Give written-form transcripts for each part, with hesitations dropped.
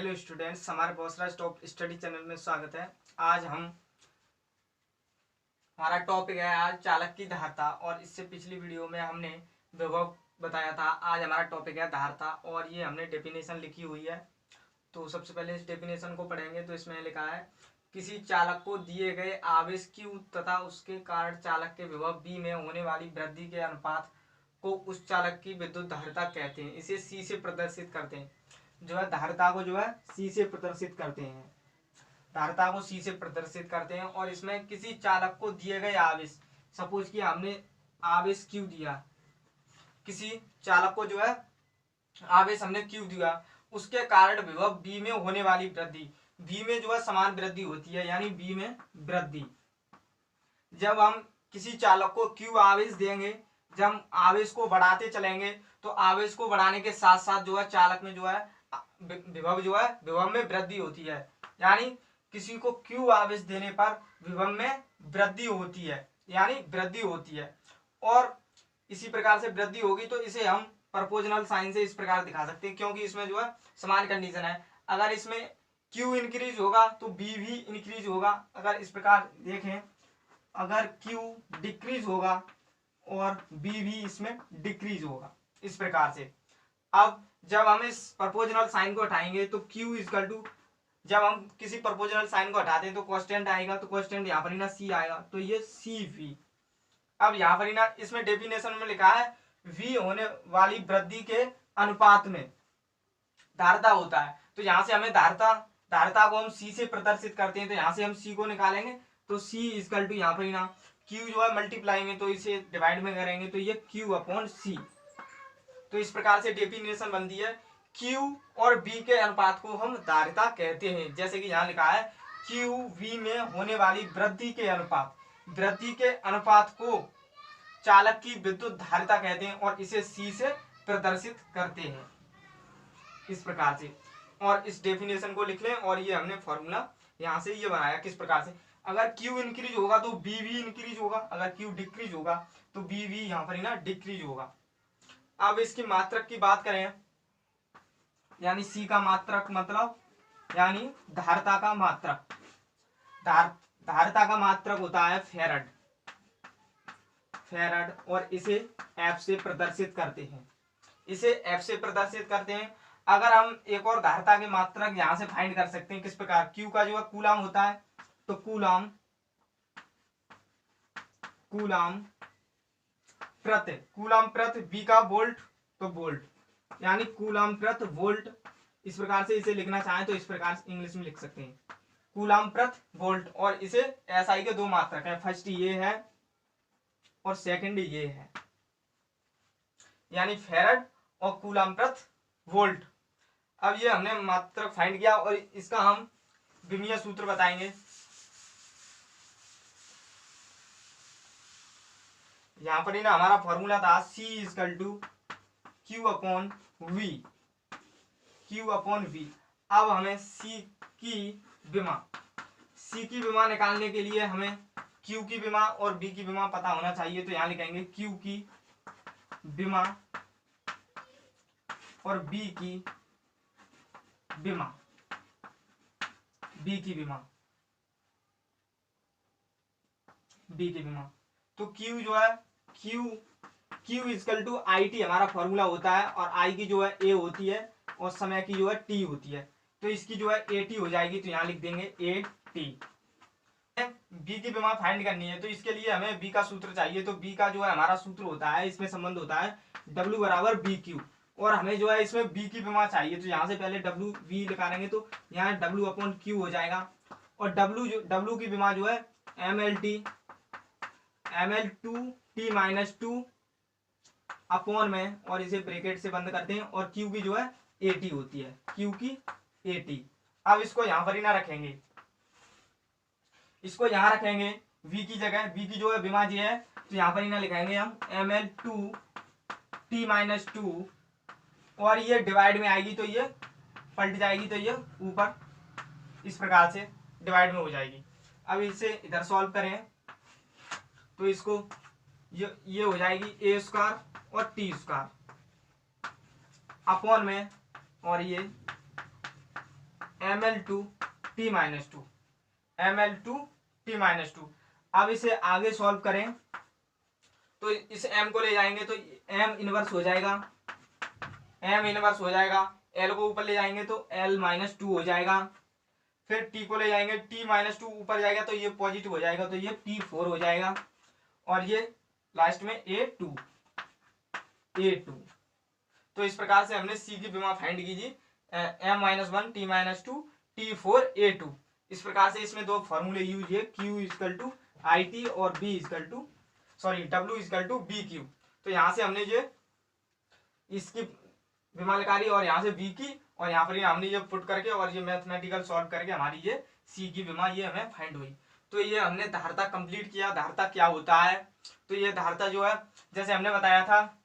Hello students, हमारे बोसरा top study channel में स्वागत है। आज हमारा टॉपिक है आज चालक की धारता। और इससे पिछली वीडियो में हमने विभव बताया था। आज हमारा टॉपिक है धारता और ये हमने डेफिनेशन लिखी हुई है। तो सबसे पहले इस डेफिनेशन को पढ़ेंगे। तो इसमें लिखा है किसी चालक को दिए गए आवेश Q तथा उसके कारण चालक के विभव B में होने वाली वृद्धि के अनुपात को उस चालक की विद्युत धारिता कहते हैं। इसे C से प्रदर्शित करते हैं। जो है धारिता को जो है C से प्रदर्शित करते हैं। धारिता को C से प्रदर्शित करते हैं। और इसमें किसी चालक को दिए गए आवेश, सपोज कि हमने आवेश Q दिया, किसी चालक को जो है आवेश हमने Q दिया, उसके कारण विभव B में होने वाली वृद्धि, B में जो है समान वृद्धि होती है, यानी B में वृद्धि। जब हम किसी चालक को Q आवेश देंगे, जब हम आवेश को बढ़ाते चलेंगे तो आवेश को बढ़ाने के साथ साथ जो है चालक में जो है विभव में वृद्धि होती है। यानी किसी को Q आवेश देने पर विभव में वृद्धि होती है, यानी वृद्धि होती है। और इसी प्रकार से वृद्धि होगी तो इसे हम प्रोपोर्शनल साइन से इस प्रकार दिखा सकते हैं, क्योंकि इसमें जो है समान कंडीशन है। अगर इसमें Q इंक्रीज होगा तो B भी इंक्रीज होगा। अगर इस प्रकार देखें, अगर Q डिक्रीज होगा और B भी इसमें डिक्रीज होगा, इस प्रकार से। अब जब हम इस प्रोपोर्शनल साइन को हटाएंगे तो Q इक्वल टू, जब हम किसी प्रोपोर्शनल साइन को हटाते हैं तो कांस्टेंट आएगा, तो कांस्टेंट यहाँ पर ही ना C आएगा, तो ये CV। अब यहाँ पर ही ना इसमें डेफिनेशन में लिखा है V होने वाली वृद्धि के अनुपात में धारिता होता है। तो यहाँ से हमें धारिता को हम C से प्रदर्शित करते हैं, तो यहाँ से हम C को निकालेंगे तो C इक्वल टू यहाँ पर ही ना Q जो है मल्टीप्लाई में, तो इसे डिवाइड में करेंगे तो ये Q अपॉन C। तो इस प्रकार से डेफिनेशन बनती है Q और B के अनुपात को हम धारिता कहते हैं। जैसे कि यहाँ लिखा है Q V में होने वाली वृद्धि के अनुपात को चालक की विद्युत धारिता कहते हैं और इसे C से प्रदर्शित करते हैं, इस प्रकार से। और इस डेफिनेशन को लिख लें। और ये हमने फॉर्मूला यहाँ से ये बनाया किस प्रकार से, अगर Q इंक्रीज होगा तो B भी इंक्रीज होगा, अगर Q डिक्रीज होगा तो B भी यहाँ पर ही ना डिक्रीज होगा। अब इसकी मात्रक की बात करें, यानी C का मात्रक मतलब यानी धारिता का मात्रक, धारिता का मात्रक होता है फैराड, और इसे F से प्रदर्शित करते हैं, अगर हम एक और धारिता के मात्रक यहां से फाइंड कर सकते हैं किस प्रकार, Q का जो है कूलाम होता है, तो कूलाम प्रति, B का वोल्ट, तो वोल्ट, यानी कूलाम प्रति वोल्ट। इस प्रकार से इसे लिखना चाहें तो इस प्रकार से इंग्लिश में लिख सकते हैं, कूलाम प्रति वोल्ट। और इसे SI के दो मात्रक है, फर्स्ट ये है और सेकंड ये है, यानी फैराड और कूलाम प्रति वोल्ट। अब ये हमने मात्रक फाइंड किया और इसका हम विमीय सूत्र बताएंगे। यहाँ पर ही ना हमारा फॉर्मूला था C equal to Q upon V। अब हमें C की विमा निकालने के लिए हमें Q की विमा और B की विमा पता होना चाहिए। तो यहाँ लिखेंगे Q की विमा और B की विमा। तो Q जो है Q इक्वल टू IT हमारा फॉर्मूला होता है, और I की जो है A होती है और समय की जो है T होती है। तो इसकी जो है AT हो जाएगी, तो यहाँ लिख देंगे AT। B की विमा फाइंड करनी है तो इसके लिए हमें B का सूत्र चाहिए। तो B का जो है हमारा सूत्र होता है, इसमें संबंध होता है W बराबर BQ, और हमें जो है इसमें B की विमा चाहिए। तो यहाँ से पहले W निकालेंगे तो यहाँ W अपॉन Q हो जाएगा, और W की विमा जो है ML2T माइनस 2 अपॉन में, और इसे ब्रैकेट से बंद करते हैं, और Q की जो है AT होती है, Q की AT। अब इसको यहाँ पर ही ना रखेंगे, इसको यहाँ रखेंगे V की जगह, V की जो है विमा जी है, तो यहाँ पर ही ना लिखाएंगे हम ML2T माइनस 2, और ये डिवाइड में आएगी तो ये पलट जाएगी, तो ये ऊपर इस प्रकार से डिवाइड में हो जाएगी। अब इसे इधर सॉल्व करें तो इसको ये हो जाएगी A स्क्वायर और T स्क्वायर अपॉन में, और ये Ml2T-2 Ml2T-2। अब इसे आगे सॉल्व करें तो इस m को ले जाएंगे तो m इनवर्स हो जाएगा, l को ऊपर ले जाएंगे तो l-2 हो जाएगा, फिर t को ले जाएंगे T-2 ऊपर जाएगा तो ये पॉजिटिव हो जाएगा तो ये T4 हो जाएगा, और ये लास्ट में A2। तो इस प्रकार से हमने C की विमा फाइंड कीजिए, M-1 T-2 T4 A2। इस प्रकार से इसमें दो फॉर्मूले यूज है, Q इक्वल टू IT और W इक्वल टू BQ। तो यहाँ से हमने ये इसकी विमा निकाली और यहाँ से V की, और यहाँ पर हमने ये पुट करके और ये मैथमेटिकल सॉल्व करके हमारी ये C की विमा ये हमें फाइंड हुई। तो ये हमने धारता कंप्लीट किया। धारता क्या होता है? तो ये धारता जो है, जैसे हमने बताया था,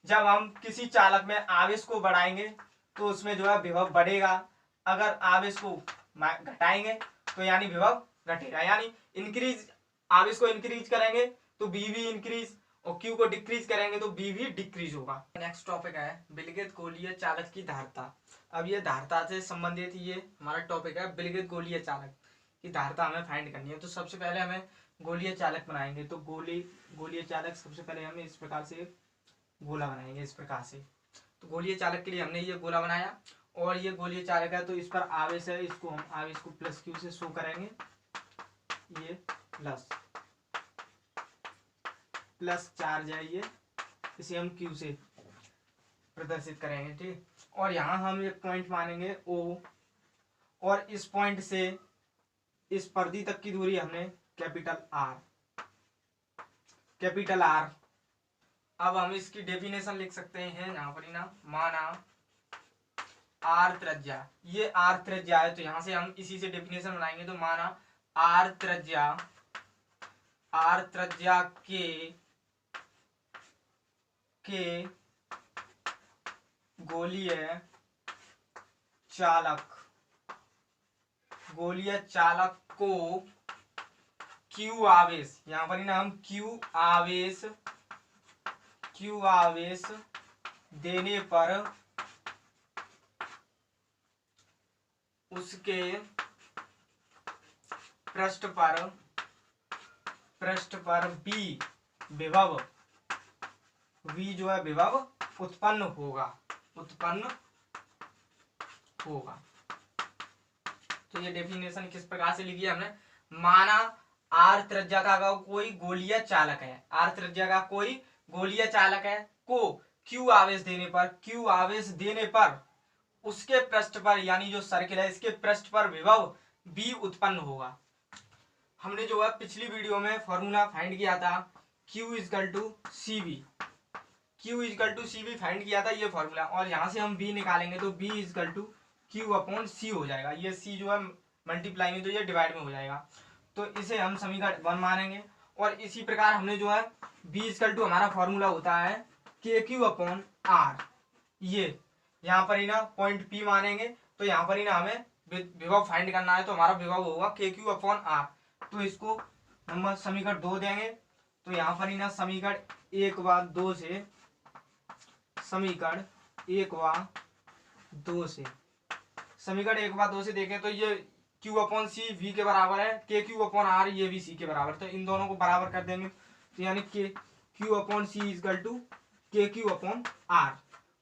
जब हम किसी चालक में आवेश को बढ़ाएंगे तो उसमें जो है विभव बढ़ेगा, अगर आवेश को घटाएंगे तो यानी विभव घटेगा, यानी इंक्रीज, आवेश को इंक्रीज करेंगे तो बी भी इंक्रीज और क्यू को डिक्रीज करेंगे तो बी भी डिक्रीज होगा। नेक्स्ट टॉपिक है विलगित गोलीय चालक की धारता। अब ये धारता से संबंधित ये हमारा टॉपिक है, विलगित गोलीय चालक की धारता हमें फाइंड करनी है। तो सबसे पहले हमें गोलीय चालक बनाएंगे। तो गोलीय चालक सबसे पहले हमें इस प्रकार से गोला बनाएंगे, इस प्रकार से। तो गोलीय चालक के लिए हमने ये गोला बनाया और ये गोलीय चालक है तो इस पर आवेश है, इसको हम आवेश को प्लस क्यू से शो करेंगे, ये प्लस चार्ज है, ये इसे हम क्यू से प्रदर्शित करेंगे, ठीक। और यहाँ हम एक पॉइंट मानेंगे O, और इस पॉइंट से इस परिधि तक की दूरी हमने कैपिटल R। अब हम इसकी डेफिनेशन लिख सकते हैं यहाँ पर ही ना, माना R त्रिज्या, ये R त्रिज्या है तो यहाँ से हम इसी से डेफिनेशन बनाएंगे। तो माना R त्रिज्या के गोलीय चालक को Q आवेश, यहाँ पर ही ना हम Q आवेश देने पर उसके पृष्ठ पर B विभव, V जो है विभव उत्पन्न होगा। तो ये डेफिनेशन किस प्रकार से लिखी है हमने, माना R त्रिज्या का कोई गोलीय चालक है, R त्रिज्या का कोई गोलीय चालक है को Q आवेश देने पर उसके पृष्ठ पर, यानी जो सर्किल है इसके पृष्ठ पर विभव B उत्पन्न होगा। हमने जो है पिछली वीडियो में फॉर्मूला फाइंड किया था, Q equal to CV find किया था ये फॉर्मूला, और यहाँ से हम B निकालेंगे तो B इक्वल टू Q/C हो जाएगा। ये C जो है मल्टीप्लाई में तो ये डिवाइड में हो जाएगा, तो इसे हम समीकरण 1 मानेंगे। और इसी प्रकार हमने जो है B इक्वल टू हमारा फॉर्मूला होता है KQ/R, ये यहाँ पर ही ना पॉइंट P मानेंगे। तो यहाँ पर ही ना हमें विभव फाइंड करना है, तो हमारा विभव होगा KQ/R। तो इसको हम समीकरण 2 देंगे, तो यहाँ पर ही ना समीकरण 1 व 2 से देखें तो ये Q/C V के बराबर है, KQ/R ये भी C के बराबर, तो इन दोनों को बराबर कर देंगे तो यानी Q/C इक्वल टू KQ/R,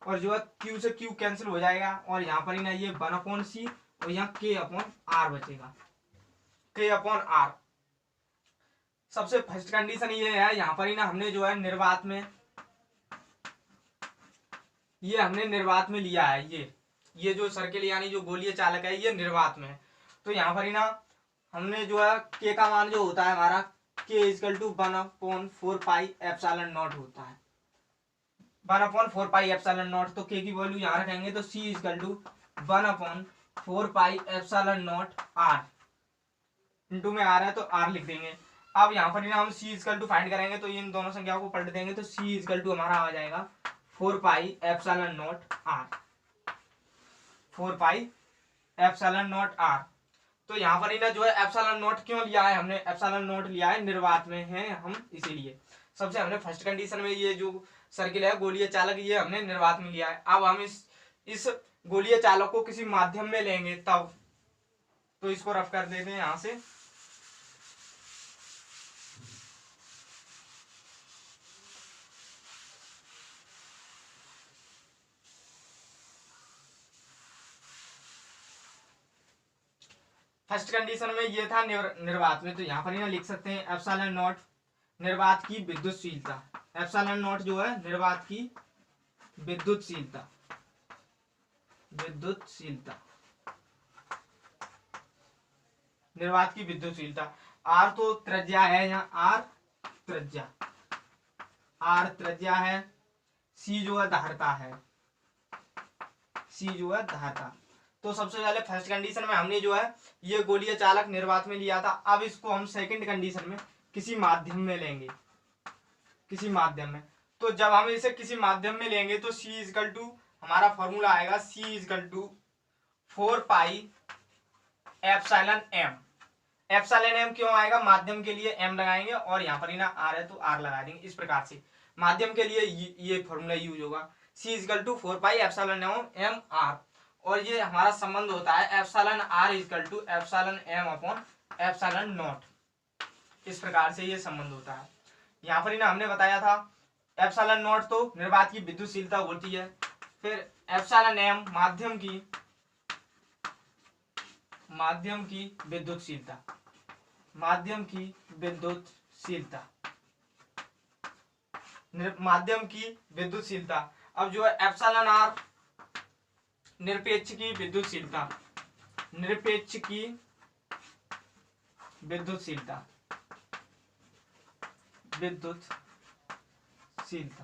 और जो है Q से Q कैंसिल हो जाएगा और यहाँ पर ही ना ये 1/C और यहाँ K/R बचेगा, K/R। सबसे फर्स्ट कंडीशन ये है, यहाँ पर ही ना हमने जो है निर्वात में लिया है, ये जो सर्किल यानी जो गोलीय चालक है ये निर्वात में है। तो यहाँ पर ही ना हमने जो है K का मान जो होता है हमारा K इक्वल टू 1/4πε0 होता है, 1/4πε0। तो K की वैल्यू यहाँ रखेंगे तो C equal to 1/4πε0R, into में R है तो R लिख देंगे। अब यहाँ पर हम C इक्वल टू फाइंड करेंगे तो इन दोनों संख्याओं को पलट देंगे तो C इक्वल टू हमारा आ जाएगा 4πε0R, 4πε0R। तो यहाँ पर ही ना जो है ε0 क्यों लिया है हमने, ε0 लिया है निर्वात में है हम, इसीलिए सबसे हमने फर्स्ट कंडीशन में ये जो सर्किल है गोलीय चालक ये हमने निर्वात में लिया है। अब हम इस गोलीय चालक को किसी माध्यम में लेंगे तब तो इसको रफ कर देते हैं यहाँ से। फर्स्ट कंडीशन में ये था निर्वात में, तो यहाँ पर ही ना लिख सकते हैं एप्सिलॉन नॉट निर्वात की विद्युतशीलता। एप्सिलॉन नॉट जो है निर्वात की विद्युतशीलता, विद्युतशीलता, निर्वात की विद्युतशीलता। आर तो त्रिज्या है, यहाँ आर त्रिज्या, आर त्रिज्या है, सी जो है धारिता है, सी जो है धारिता। तो सबसे पहले फर्स्ट कंडीशन में हमने जो है ये गोलीय चालक निर्वात में लिया था। अब इसको हम सेकंड कंडीशन में किसी माध्यम में लेंगे, किसी माध्यम में। तो जब हम इसे किसी माध्यम में लेंगे तो C इजकल टू हमारा फॉर्मूला आएगा C equal to 4 pi epsilon m. Epsilon m क्यों आएगा, माध्यम के लिए m लगाएंगे और यहाँ पर ही ना r है तो r लगा देंगे। इस प्रकार से माध्यम के लिए ये फॉर्मूला यूज होगा C equal to 4 pi epsilon m r। और ये हमारा संबंध होता है epsilon r equal to epsilon m upon epsilon naught. इस प्रकार से ये संबंध होता है। यहाँ पर ही ना हमने बताया था एप्सिलॉन नॉट तो निर्वात की विद्युतशीलता होती है, फिर एप्सिलॉन m माध्यम की विद्युतशीलता, माध्यम की विद्युतशीलता, माध्यम की विद्युतशीलता। अब जो है एप्सिलॉन r निरपेक्ष की विद्युतशीलता, निरपेक्ष की विद्युतशीलता, विद्युतशीलता।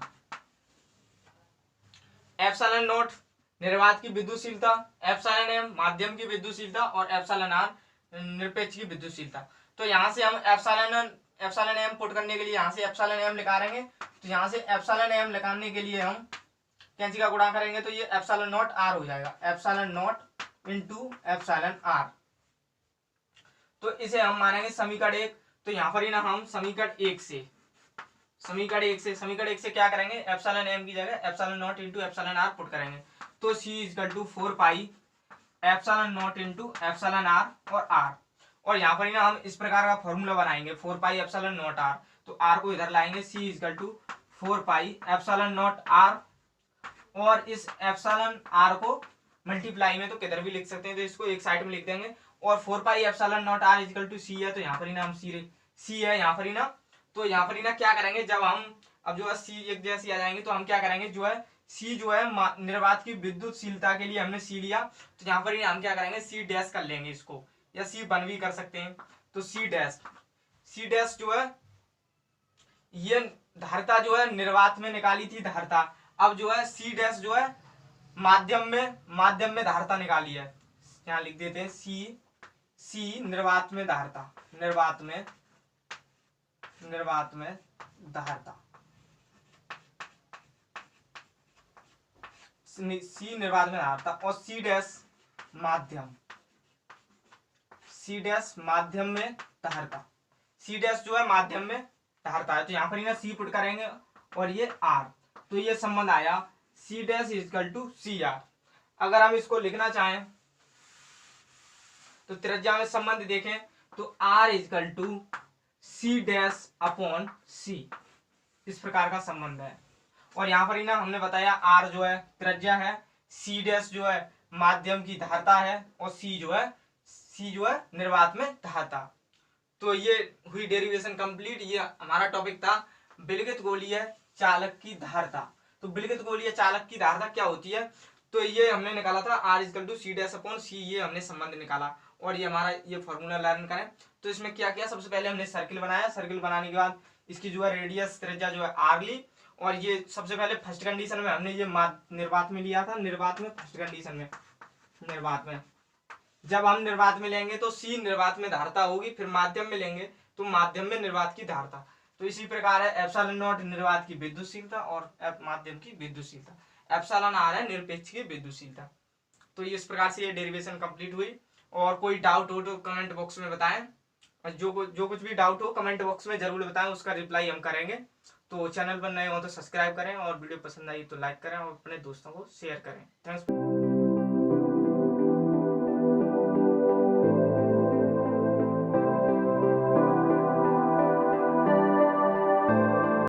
एप्सिलॉन नॉट निर्वात की विद्युतशीलता, एप्सिलॉन एम माध्यम की विद्युतशीलता और एप्सिलॉन आर निरपेक्ष की विद्युतशीलता। तो यहाँ से हम एप्सिलॉन एम पुट करने के लिए यहाँ से एप्सिलॉन एम निकालेंगे। तो यहाँ से एप्सिलॉन एम निकालने के लिए हम कैंची का गुणा करेंगे तो ये एप्सिलॉन नॉट आर हो जाएगा, epsilon naught into epsilon r. तो इसे हम मानेंगे समीकरण 1। तो यहाँ पर ही ना हम समीकरण 1 से क्या करेंगे, एप्सिलॉन एम की जगह epsilon naught into epsilon r put करेंगे। तो C equal to 4 pi epsilon naught into epsilon r और आर। और यहाँ पर ही ना हम इस प्रकार का फॉर्मूला बनाएंगे 4 पाई एप्सिलॉन नॉट आर। तो आर को इधर लाएंगे, C equal to 4 pi epsilon naught r और इस एप्सिलॉन आर को मल्टीप्लाई में तो किधर भी लिख सकते हैं, तो इसको एक साइड में लिख देंगे। और 4 pi epsilon naught r equal to C है, तो यहाँ पर ही ना हम C है यहाँ पर ही ना। तो यहाँ पर ही ना क्या करेंगे, जब हम अब जो है C एक जैसी आ जाएंगे तो हम क्या करेंगे, जो है C जो है निर्वात की विद्युतशीलता के लिए हमने C लिया, तो यहाँ पर ही हम क्या करेंगे C डैश कर लेंगे इसको, या C1 भी कर सकते हैं। तो C डैश जो है ये धारिता जो है निर्वात में निकाली थी धारिता। अब जो है C डैश जो है माध्यम में धारिता निकाली है, यहाँ लिख देते हैं C निर्वात में धारिता, निर्वात में धारिता, C निर्वात में धारिता और C डैश माध्यम में धारिता, C डैश जो है माध्यम में धारिता है। तो यहाँ पर ही ना C पुट करेंगे और ये R। तो ये संबंध आया C dash equal to CR। अगर हम इसको लिखना चाहें तो त्रिज्या में संबंध देखें तो R equal to C dash upon C, इस प्रकार का संबंध है। और यहाँ पर ही ना हमने बताया R जो है त्रिज्या है, C डैश जो है माध्यम की धारिता है और C जो है निर्वात में धारिता। तो ये हुई डेरिवेशन कंप्लीट। ये हमारा टॉपिक था विलगित गोलीय चालक की धारिता। तो विलगित गोलीय चालक की धारिता क्या होती है, तो ये हमने निकाला था R equal to C dash upon C, ये हमने संबंध निकाला और ये हमारा ये फॉर्मूला लर्न करें। तो इसमें क्या किया, सबसे पहले हमने सर्किल बनाया, सर्किल बनाने के बाद इसकी जो है रेडियस त्रिज्या जो है R ली। और ये सबसे पहले फर्स्ट कंडीशन में हमने ये निर्वात में लिया था, निर्वात में फर्स्ट कंडीशन में निर्वात में। जब हम निर्वात में लेंगे तो C निर्वात में धारिता होगी, फिर माध्यम में लेंगे तो माध्यम में निर्वात की धारिता। तो इसी प्रकार है एप्सिलॉन नॉट निर्वात की विद्युतशीलता और माध्यम की विद्युतशीलता, एप्सिलॉन आर है निरपेक्ष की विद्युतशीलता। तो इस प्रकार से ये डेरिवेशन कंप्लीट हुई। और कोई डाउट हो तो कमेंट बॉक्स में बताएं, और जो कुछ भी डाउट हो कमेंट बॉक्स में जरूर बताएं, उसका रिप्लाई हम करेंगे। तो चैनल पर नए हो तो सब्सक्राइब करें और वीडियो पसंद आई तो लाइक करें और अपने दोस्तों को शेयर करें। थैंक्स।